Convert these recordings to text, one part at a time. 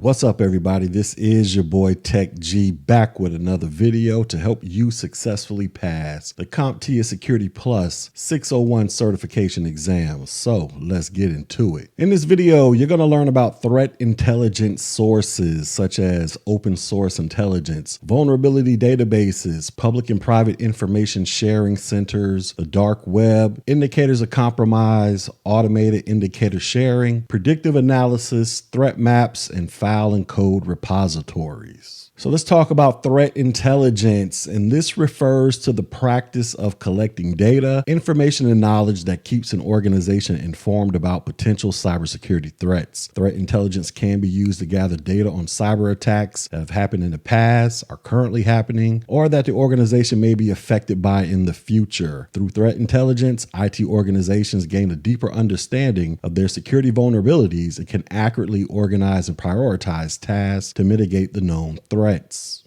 What's up, everybody? This is your boy Tech G back with another video to help you successfully pass the CompTIA Security Plus 601 certification exam. So let's get into it. In this video, you're going to learn about threat intelligence sources such as open source intelligence, vulnerability databases, public and private information sharing centers, the dark web, indicators of compromise, automated indicator sharing, predictive analysis, threat maps, and file and code repositories. So let's talk about threat intelligence, and this refers to the practice of collecting data, information, and knowledge that keeps an organization informed about potential cybersecurity threats. Threat intelligence can be used to gather data on cyber attacks that have happened in the past, are currently happening, or that the organization may be affected by in the future. Through threat intelligence, IT organizations gain a deeper understanding of their security vulnerabilities and can accurately organize and prioritize tasks to mitigate the known threats.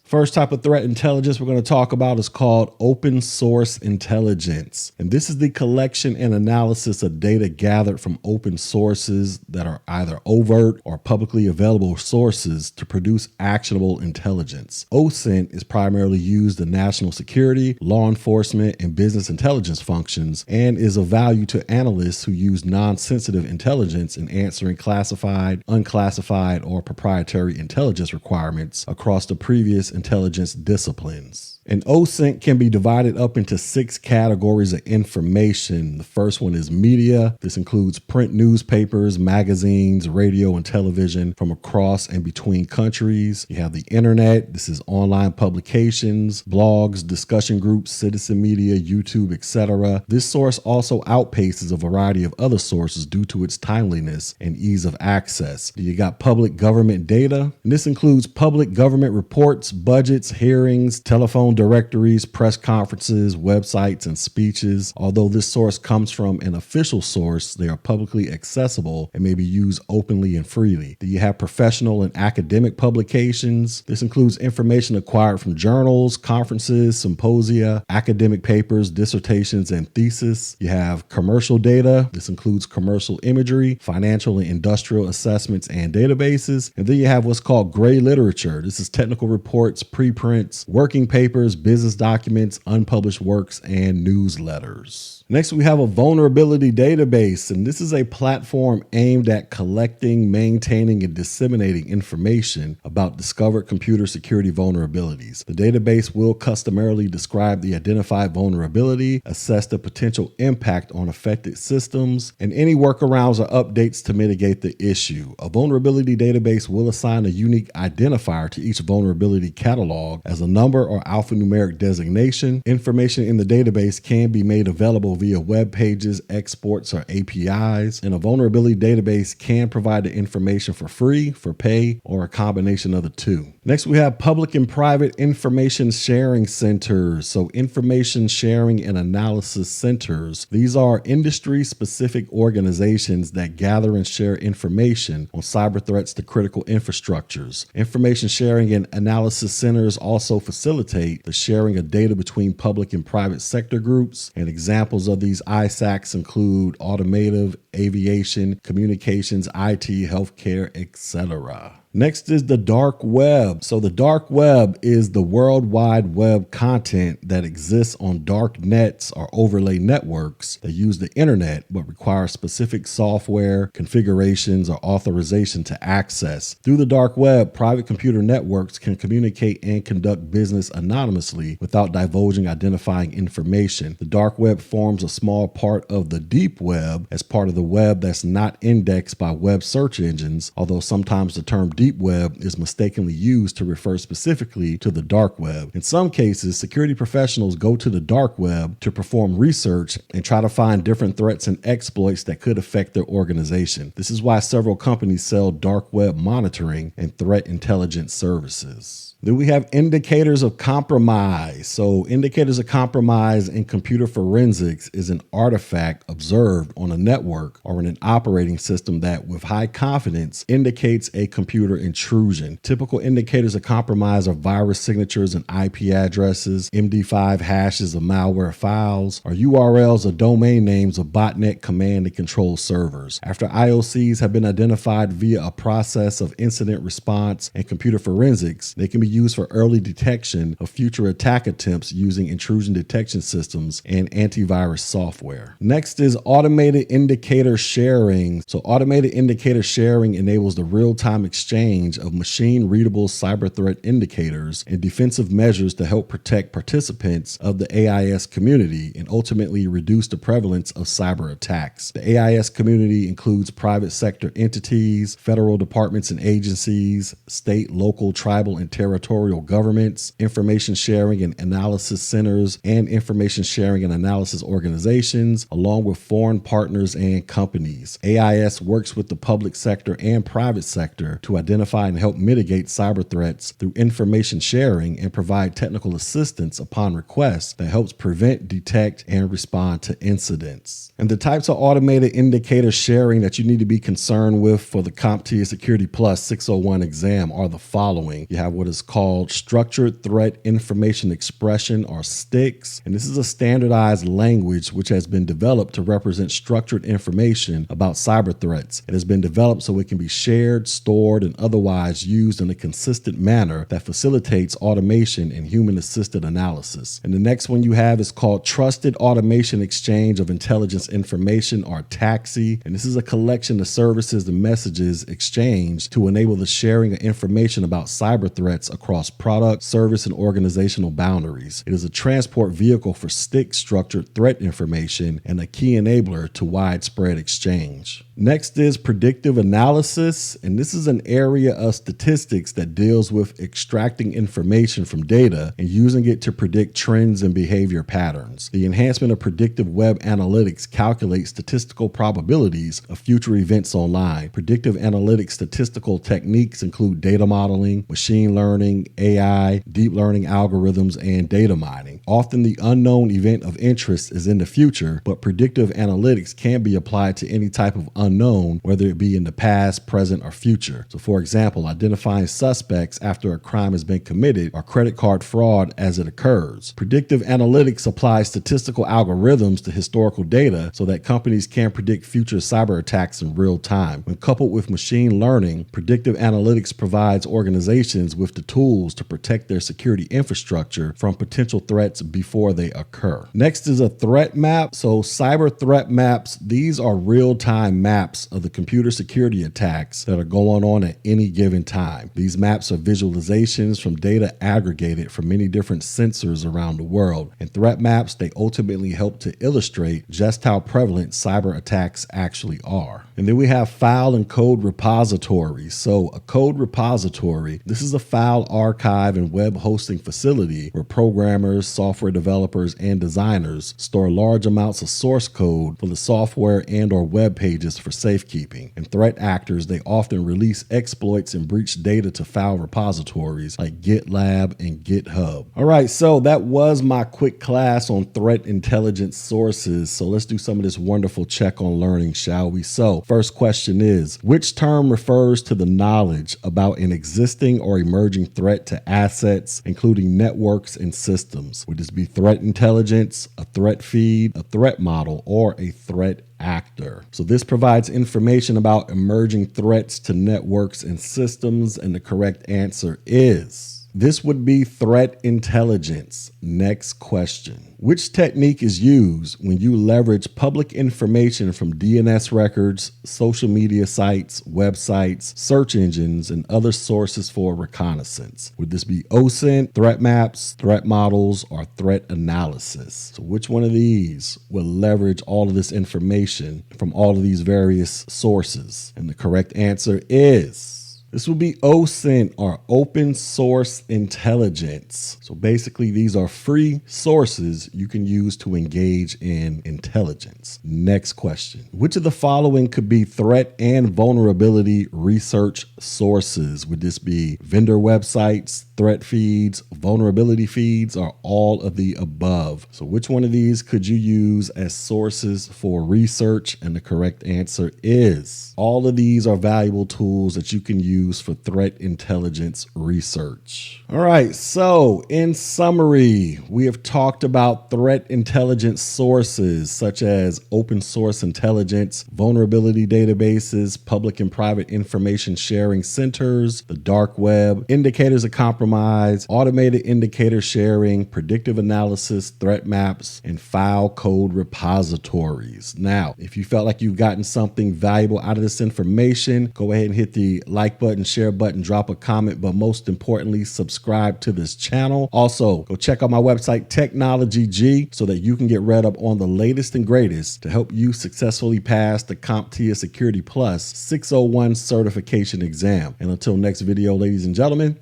First type of threat intelligence we're going to talk about is called open source intelligence. And this is the collection and analysis of data gathered from open sources that are either overt or publicly available sources to produce actionable intelligence. OSINT is primarily used in national security, law enforcement, and business intelligence functions, and is of value to analysts who use non-sensitive intelligence in answering classified, unclassified, or proprietary intelligence requirements across the previous intelligence disciplines. And OSINT can be divided up into 6 categories of information. The first one is media. This includes print newspapers, magazines, radio, and television from across and between countries. You have the internet. This is online publications, blogs, discussion groups, citizen media, YouTube, etc. This source also outpaces a variety of other sources due to its timeliness and ease of access. You got public government data, and this includes public government reports, budgets, hearings, telephone directories, press conferences, websites, and speeches. Although this source comes from an official source, they are publicly accessible and may be used openly and freely. You have professional and academic publications. This includes information acquired from journals, conferences, symposia, academic papers, dissertations, and theses. You have commercial data. This includes commercial imagery, financial and industrial assessments, and databases. And then you have what's called gray literature. This is technical reports, preprints, working papers, business documents, unpublished works, and newsletters. Next, we have a vulnerability database, and this is a platform aimed at collecting, maintaining, and disseminating information about discovered computer security vulnerabilities. The database will customarily describe the identified vulnerability, assess the potential impact on affected systems, and any workarounds or updates to mitigate the issue. A vulnerability database will assign a unique identifier to each vulnerability catalog as a number or alphanumeric designation. Information in the database can be made available via web pages, exports, or APIs, and a vulnerability database can provide the information for free, for pay, or a combination of the two. Next, we have public and private information sharing centers. So information sharing and analysis centers. These are industry-specific organizations that gather and share information on cyber threats to critical infrastructures. Information sharing and analysis centers also facilitate the sharing of data between public and private sector groups, and examples of these ISACs include automotive, aviation, communications, IT, healthcare, etc. Next is the dark web. So the dark web is the World Wide Web content that exists on dark nets or overlay networks that use the internet but require specific software, configurations, or authorization to access. Through the dark web, private computer networks can communicate and conduct business anonymously without divulging identifying information. The dark web forms a small part of the deep web as part of the web that's not indexed by web search engines, although sometimes the term deep web is mistakenly used to refer specifically to the dark web. In some cases, security professionals go to the dark web to perform research and try to find different threats and exploits that could affect their organization. This is why several companies sell dark web monitoring and threat intelligence services. Then we have indicators of compromise. So indicators of compromise in computer forensics is an artifact observed on a network or in an operating system that with high confidence indicates a computer computer intrusion. Typical indicators of compromise are virus signatures and IP addresses, MD5 hashes of malware files, or URLs or domain names of botnet command and control servers. After IOCs have been identified via a process of incident response and computer forensics, they can be used for early detection of future attack attempts using intrusion detection systems and antivirus software. Next is automated indicator sharing. So automated indicator sharing enables the real-time exchange of machine-readable cyber threat indicators and defensive measures to help protect participants of the AIS community and ultimately reduce the prevalence of cyber attacks. The AIS community includes private sector entities, federal departments and agencies, state, local, tribal, and territorial governments, information sharing and analysis centers, and information sharing and analysis organizations, along with foreign partners and companies. AIS works with the public sector and private sector to identify and help mitigate cyber threats through information sharing and provide technical assistance upon request that helps prevent, detect, and respond to incidents. And the types of automated indicator sharing that you need to be concerned with for the CompTIA Security Plus 601 exam are the following. You have what is called Structured Threat Information Expression, or STIX, and this is a standardized language which has been developed to represent structured information about cyber threats. It has been developed so it can be shared, stored, and otherwise used in a consistent manner that facilitates automation and human-assisted analysis. And the next one you have is called Trusted Automation Exchange of Intelligence Information, or TAXI, and this is a collection of services and messages exchanged to enable the sharing of information about cyber threats across product, service, and organizational boundaries. It is a transport vehicle for STIX structured threat information and a key enabler to widespread exchange. Next is predictive analysis, and this is an area of statistics that deals with extracting information from data and using it to predict trends and behavior patterns. The enhancement of predictive web analytics calculates statistical probabilities of future events online. Predictive analytics statistical techniques include data modeling, machine learning, AI, deep learning algorithms, and data mining. Often the unknown event of interest is in the future, but predictive analytics can be applied to any type of unknown, whether it be in the past, present, or future. So for example, identifying suspects after a crime has been committed or credit card fraud as it occurs. Predictive analytics applies statistical algorithms to historical data so that companies can predict future cyber attacks in real time. When coupled with machine learning, predictive analytics provides organizations with the tools to protect their security infrastructure from potential threats before they occur. Next is a threat map. So cyber threat maps, these are real-time maps of the computer security attacks that are going on at any given time. These maps are visualizations from data aggregated from many different sensors around the world. And threat maps, they ultimately help to illustrate just how prevalent cyber attacks actually are. And then we have file and code repositories. So a code repository, this is a file archive and web hosting facility where programmers, software developers, and designers store large amounts of source code for the software and or web pages for safekeeping. And threat actors, they often release exploits and breach data to file repositories like GitLab and GitHub. All right, so that was my quick class on threat intelligence sources. So let's do some of this wonderful check on learning, shall we? So first question is, which term refers to the knowledge about an existing or emerging threat to assets, including networks and systems? Would this be threat intelligence, a threat feed, a threat model, or a threat actor? So this provides information about emerging threats to networks and systems, and the correct answer is this would be threat intelligence. Next question. Which technique is used when you leverage public information from DNS records, social media sites, websites, search engines, and other sources for reconnaissance? Would this be OSINT, threat maps, threat models, or threat analysis? So which one of these will leverage all of this information from all of these various sources? And the correct answer is this will be OSINT, or open source intelligence. So basically these are free sources you can use to engage in intelligence. Next question. Which of the following could be threat and vulnerability research sources? Would this be vendor websites, threat feeds, vulnerability feeds, or all of the above? So which one of these could you use as sources for research? And the correct answer is all of these are valuable tools that you can use used for threat intelligence research. All right, so in summary, we have talked about threat intelligence sources such as open source intelligence, vulnerability databases, public and private information sharing centers, the dark web, indicators of compromise, automated indicator sharing, predictive analysis, threat maps, and file code repositories. Now, if you felt like you've gotten something valuable out of this information, go ahead and hit the like button, share button, drop a comment, but most importantly, subscribe to this channel. Also, go check out my website, Technology G, so that you can get read up on the latest and greatest to help you successfully pass the CompTIA Security Plus 601 certification exam. And until next video, ladies and gentlemen,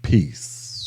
peace.